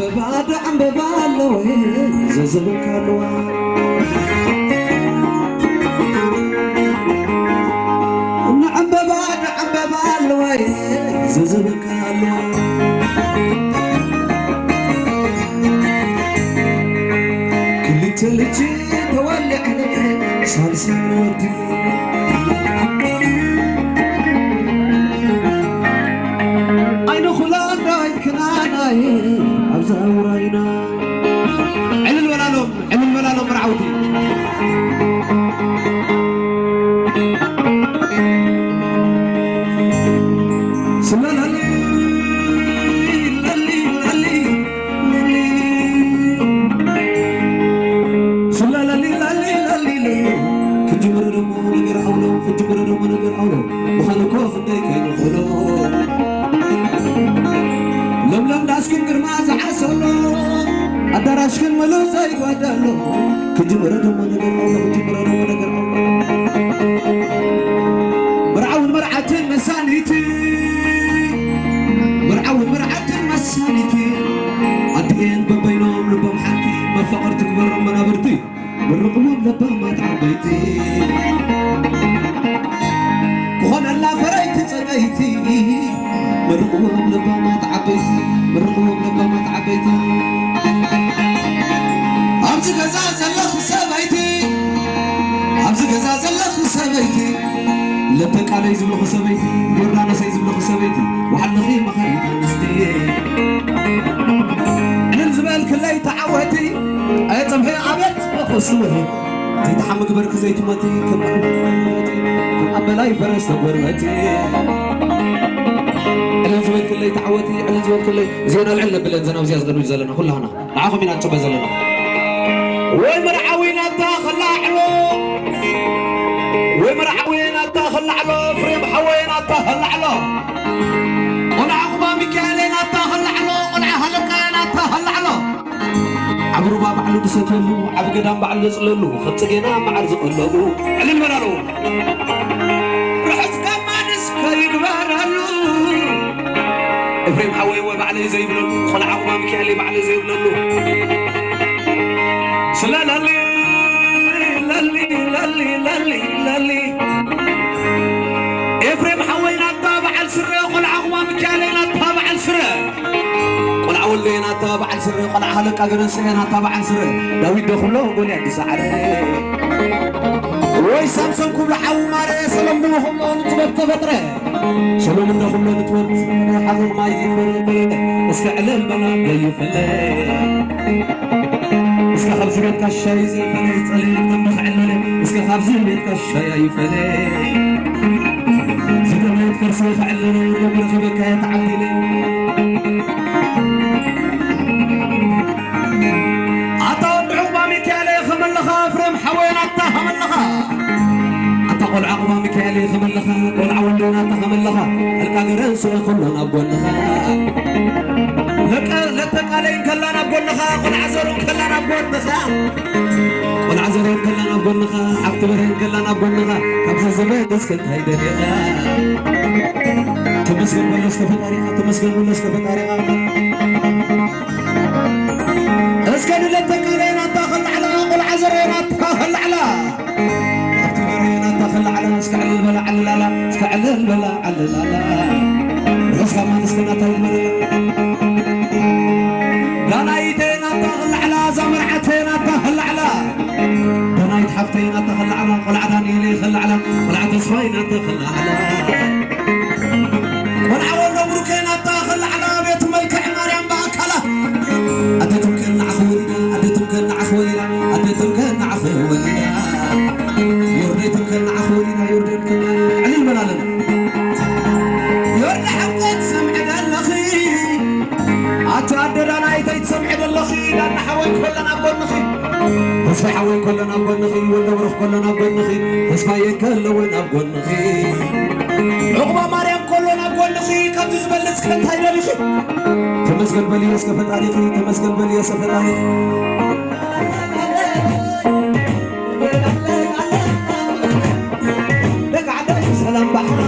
عم ببالو زبك الوان عم ببالو زبك الوان كل تلجي تولي عليه صالسي ودي أين خلان رايد كناناي عبزا وراينا علل ولا لهم مرعودي سلالة أدراش كن ملو زي ودلو كجبر دم نجر مرعون مرعة مسانيتي أدين ببينهم لبهم حكي ما فقرت برا منابرتي بالرقمون لبهم ما تعبيتي كون لا فريت تسقيتي بالرقمون لبهم ما تعبيتي عبز غزا زلخ سبيتي لبك علي زبلخ سبيتي وردانا سي زبلخ سبيتي وحلخي مخريط نستي أنا الزبال كلي تعوتي أي طمحي عبت أخصوه تتحمق برك زي تماتي كم أبلاي فرس تبرمتي أنا الزبال كلي تعوتي أنا الزبال كلي زينا العلة بلنزنا وزياز غنوج زلنا كلها هنا نعاهم من أنتم زلنا ومرعوين الداخل علو ومرعوين الداخل علو فريم حوين الداخل علو ونعقبا مكالين الداخل علو ونعهلقين الداخل علو عبرو باب علو دسكلو عبقدام بعلو يصللو خبصقينا معرزق اللو علم مرالو رحس كمانس كيقبرالو فريم حوين وبعلي زي بللو ونعقبا مكالي بعلي زي بللو سلالة للي إفريم حوينا الطابع السري قل عقوام كالينا الطابع السري قل عولينا الطابع السري قل عهلك أقرنسينا الطابع السري داويد دخلوه قول يعدي سعري وي سامسون كبل حو ماري سلام دوهم لو نتبت فترة سلام دوهم لو نتبت حضر ما يفل اسكعلل بنا يفل اسكا خبز بيتك الشاي زي فلي يتقلي طبخ علولي اسكا خبز بيتك الشاي يفلي زيدا ما يتكرسي فعلولي وربي رخبك يتعدلي عطا ودعوبا ميكالي خمل لخا فريم حوين عطا خمل لخا عطا قول عقبا ميكالي خمل لخا قول عولينا عطا خمل لخا القاقرين سوى خلون أبوان لخا لتقالين كلنا بقولنخا قل عزرون كلنا بقولنخا قل عزرون كلنا بقولنخا عبتبرين كلنا بقولنخا كبس الزبين دسكت هيدا ليخا تمسكن بلس كفتاريخا اسكن لتقالين اتاخل على قل عزرين اتاخل على عبتبرين اتاخل على اسكعل البلا على لا اسكعل البلا على لا رسكا ما نسكن اتاخل دنايتين أتخلى على زمرعتين أتخلى على دنايت حفتين أتخلى على قلعة نيلي خلى على قلعة صفين أتخلى على قلعة والنبركين أتخلى على بيت ملك مريم باكلة أديتم كن عخولنا يرديتم كن عخولنا علي الملالم يرد حقت سمع الأخي أتعدد أنا يتيت سمع الأخي لأن حوين كلنا بقولنخي تصفي حوين كلنا بقولنخي ولا ورخ كلنا بقولنخي تصفي كلنا بقولنخي عقبة مريم كلنا بقولنخي كم تزبلت كنت هيدا لخي تمسكن بلي يسكفت تاريخي تمسكن بلي يسكفت تاريخي سلام بحر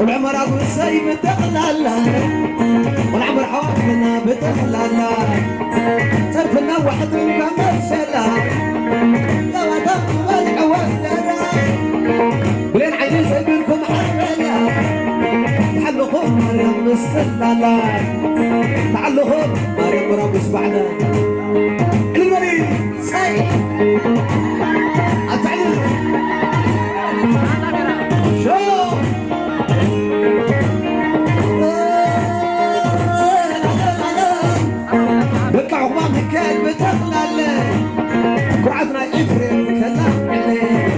والعمر أقول سيب الدقلالة والعمر حوالنا بتخلالة ترفنا واحد كما السلا لو دم والعوالة بلين عيني سيبلكم حملة تعلقهم مريم السلالة تعلقهم مريم رابس بعنا المريض سيد أتعلم شو بك عقبان هكال بتغلل كرعتنا إفرين كلام عليه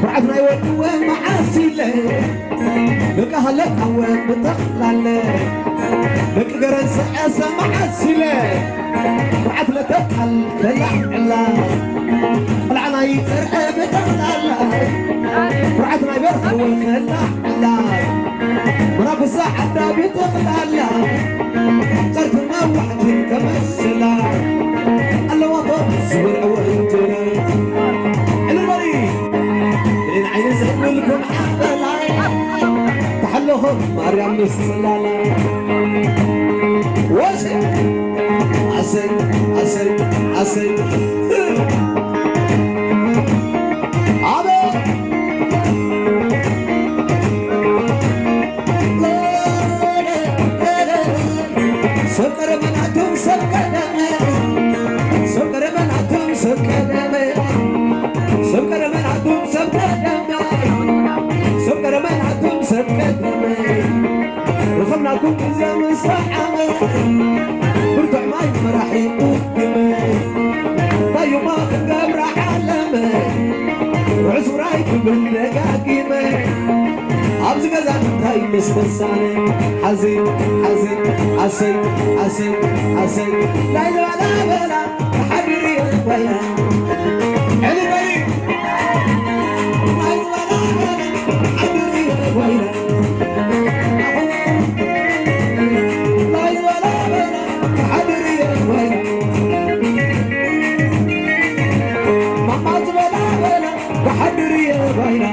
كرعتنا يودوا معاسيله بك هلك عوان بتغلل بك قرنس أسا معاسيله كرعتنا تبحل كلام عليه العنا يترحب بتغلل كرعتنا يبرخوا الكلام عليه مراب الساعة دا بتغلل صرت موحد كمسلا الله وضع الزور أولتنا المريض لين عين زهن لكم حفلا تحلهم مريم السلالة واسع عسل عسل عسل سكر منعتم سكدمي سكر منعتم سكدمي سكر منعتم سكدمي سكر منعتم سكدمي رخمناكم زمن صحمي برتع ماي مراحي قدمي طيب ما قبر حلمي وعزوراي بالنقاقمي عبز غزان تاي مسبساني حزين حزين عسل عسل عسل لا لا لا حبيبي ويا علي بني لا لا حبيبي ويا لا لا حبيبي ويا ماما لا حبيبي ويا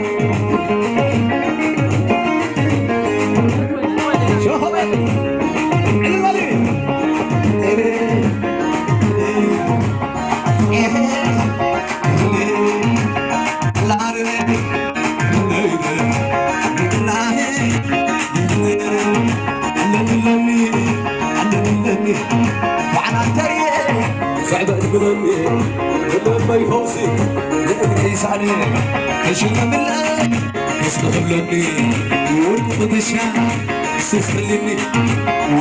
لما يفوزي نقيس عليه كشنا بالله يستغلني ويركض الشام يستسلمني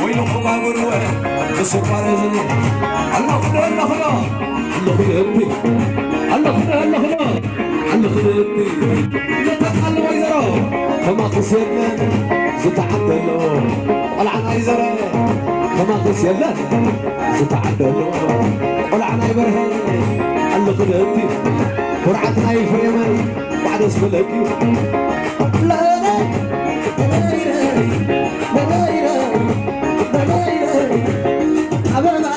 وين خباب الورى السكر زني الله خدا الله خدا الله خدمني الله خدا الله خدا الله خدمني يتقل ويزرا كما قصينا زتعدلوا والعنا يزرا كما قصينا زتعدلوا والعنا يبرهن الله خدمتي فرعتنا يفرمني بعد اسم لكي لا لا لا لا لا أبابا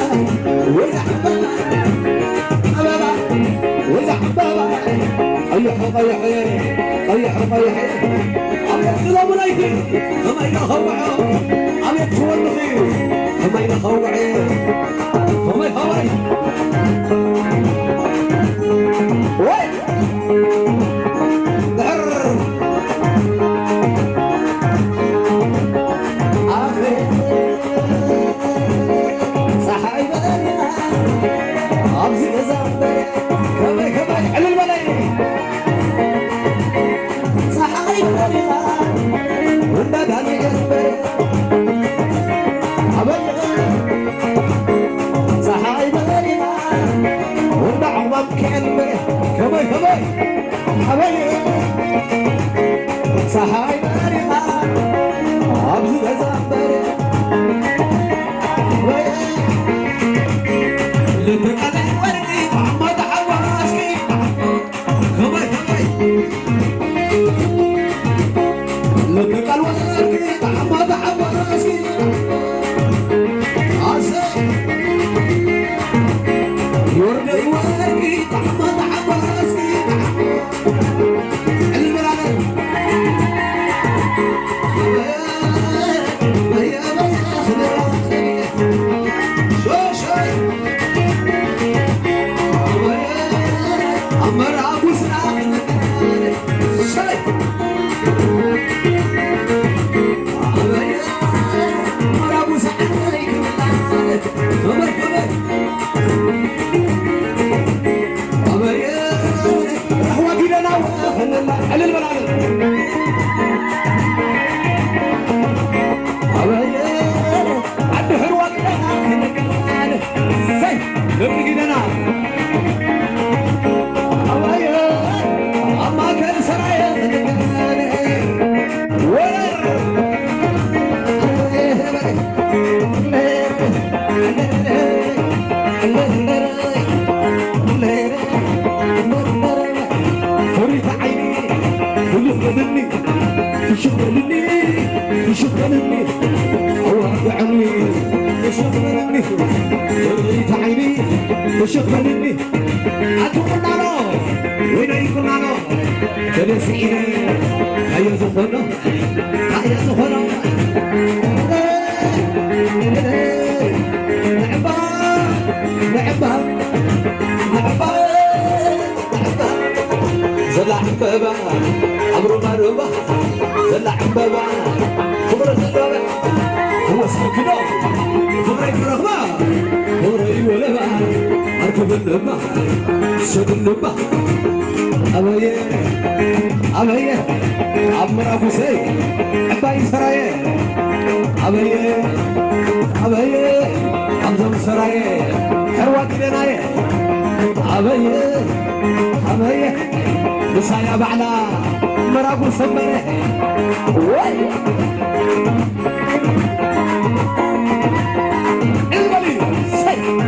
وزع بابا أبابا وزع بابا أيحرق أيحيى أيحرق أيحيى أبيض سلام عليكم أما إذا خوعوا أبيض شو النخيل أما إذا خوعوا أما يخوعوا وين دهر آخر صحاي بدنيا أبزي زامبي كمي كمي على الملايين صحاي بدنيا وندا داني جنبي صحاي بدنيا وندا عمام كنبي كمي كمي حبايبي صحاي بدنيا أبزي زامبي لتقلع وردي محمد حواسكي كمي كمي لتقلع وردي محمد حواسكي عسى يوردي وردي محمد حواسكي وشغلني أتوقع له وين يكون له تلسيني هيا زخنا هيا زخنا لعبة لعبة لعبة زلع بابا عمرو مربا زلع بابا خبر زلع هو سكنا خبر يكرهما خبر يولبا أركب النبا سد النبا أبايا أبايا عمرو أبو سيد أباي سرايا أبايا أبايا عمزم سرايا حروات لنايا أبايا أبايا بسايا بعلا مرابو سمره الولي سي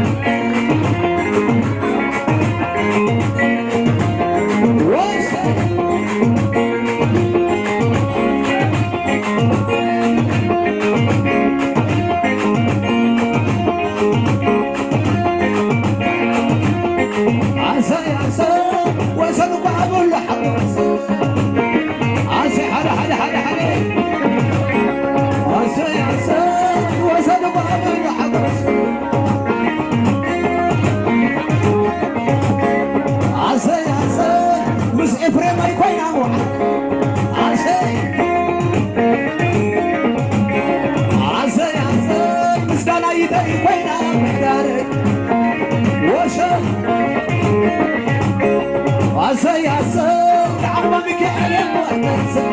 عسى عسى عمك يا عسى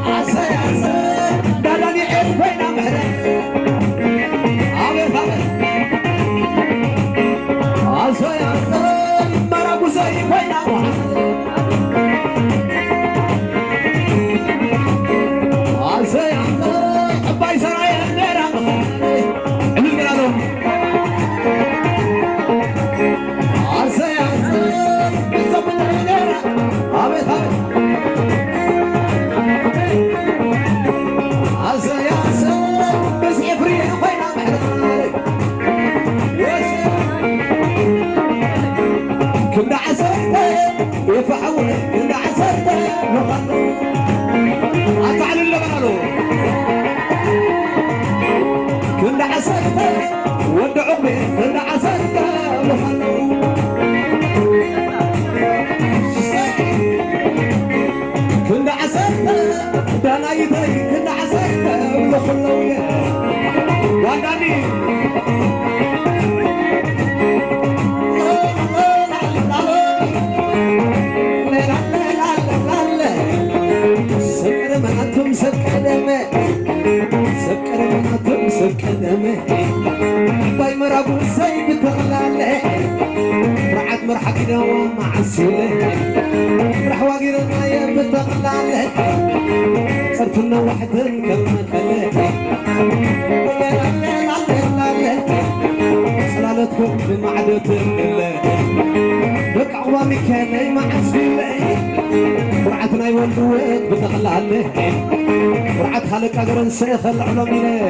عسى عسى دلني وين امهر عامر عسى عسى مرابو زي وين عسى عسى باي سرايا نيرا كنا عسرته يفعول كنا عسرته نخلو أفعل اللي قالوا كنا عسرته ودعوا به كنا عسرته نخلو كنا عسرته دانا يدري كنا عسرته نخلو واداني سكدمه باي مرابو زي بتغلاله رعد مرحك دوام معسوله رح واقرنا يا بتغلاله صرت لنا واحد كلمة خلاله صلالتكم بمعدة الله بك عوامي كاني معسوله رعدنا يولوك بتغلاله رعد حالك أقرن سيخ العلمي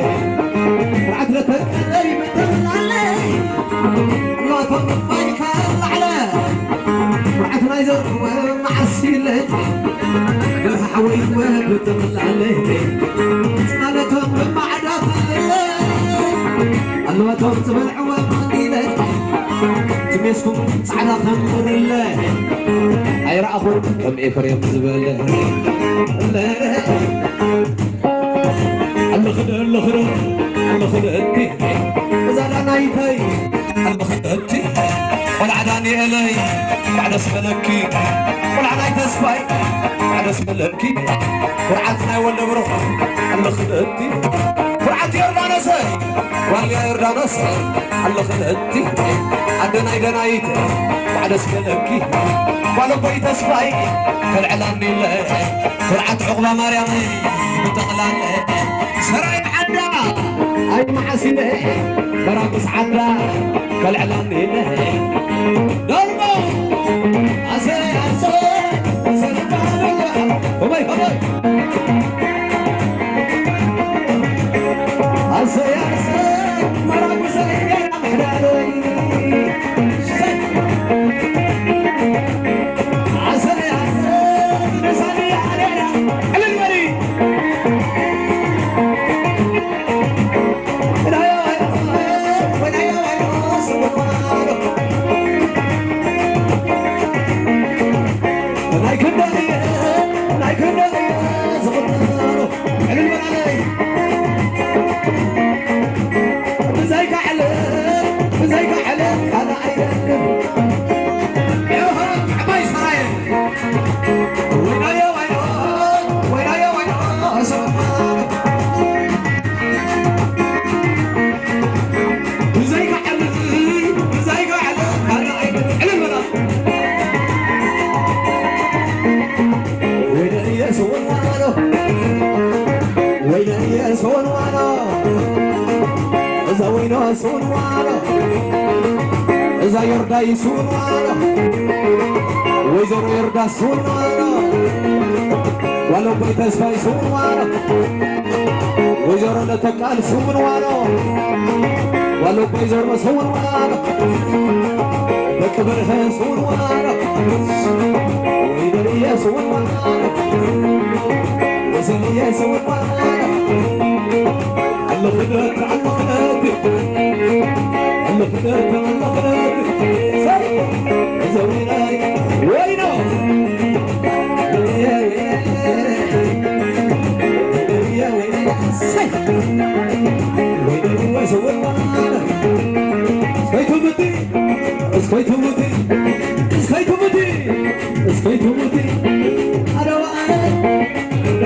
رعد لتك أي بتغلاله لا تنطق بايك على رعد ما يزر ومعسيله قلها حويت وبتغلاله صلالتهم بمعدة الله الواتهم تبلعوا ومقيلة تميسكم على خمر الله أي رأخو كم إفريم زبالة خدتي زلانايتي خدتي والعداني إلي بعد اسملكي والعداي تسباي بعد اسملكي فرعتنا ولا بروح خدتي فرعت يردانسي واليا يردانسي خدتي عندنا يدنايتي بعد اسملكي ولو بيت اسباي فالعلاني لي فرعت عقبة مريمي بتقلاني سراي عدا اي محاسنه براقص عدا كالعلان له دربو اسي وماي هباي اسي براقص يا محلالي نسالي علينا على المريض إذا يرضى يسون وانا ويزر يرضى سون وانا ولو بيت اسفا يسون وانا ويزر نتقال سون وانا ولو بيزر مسون وانا بكبرها سون وانا ويدر يسون وانا وزن يسون وانا الله خدك الله خدك الله خدك الله خدك زويناي وينو يا وينو زوينا اسكيتو متي انا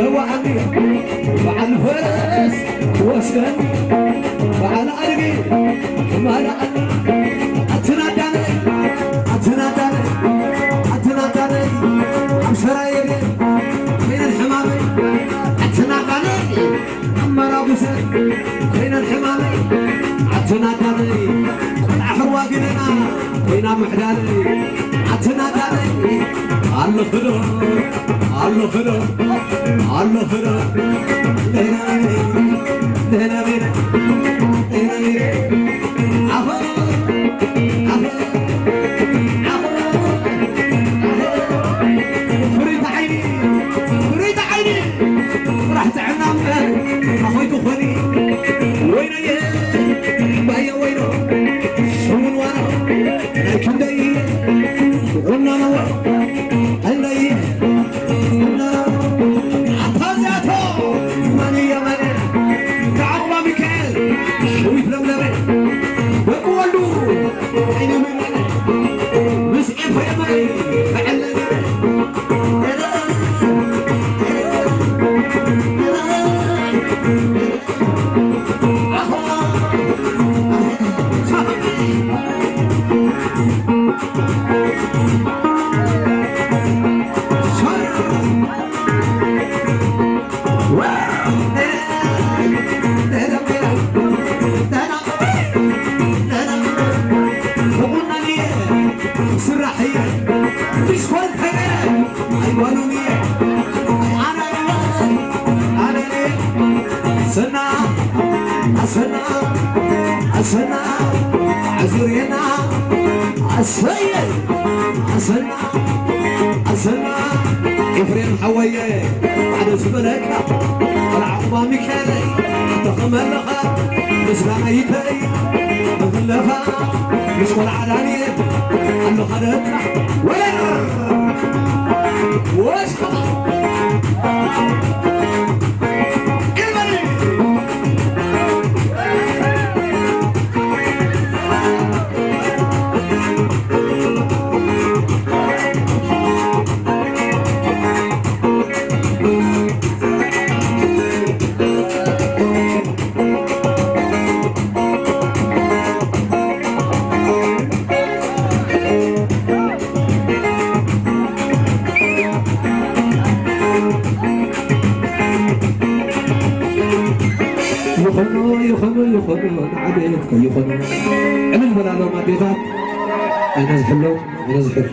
وعني مع الفرس واسكني مع الارقي مع الارقي اتناداني عم سرايري بين الحمامي اتناداني عم رابسي بين الحمامي اتناداني احروا قلنا بين محداني اتناداني الله خدر الله خدر الله خدر لنا بينا فريد عيني رحت عنام اخويك وخوني وين يا بايا وينو شون وانا لكن داي قلنا نوا هلاي قلنا عطازاتو ماني يا ماني تعبا ميكال شويت لملمي بقولو عيني من مسعف يا ماني فعلا أسنا عزرينا أسنا إفريم حوية بعد سبلك العقبة مكاني تقم اللخا مسلم يتي مغلفا يسكن علاني اللخا نتنا وين واشخط يخنو عليك يخنو عمل بلالهم أديفات أنا زحلو أنا زحل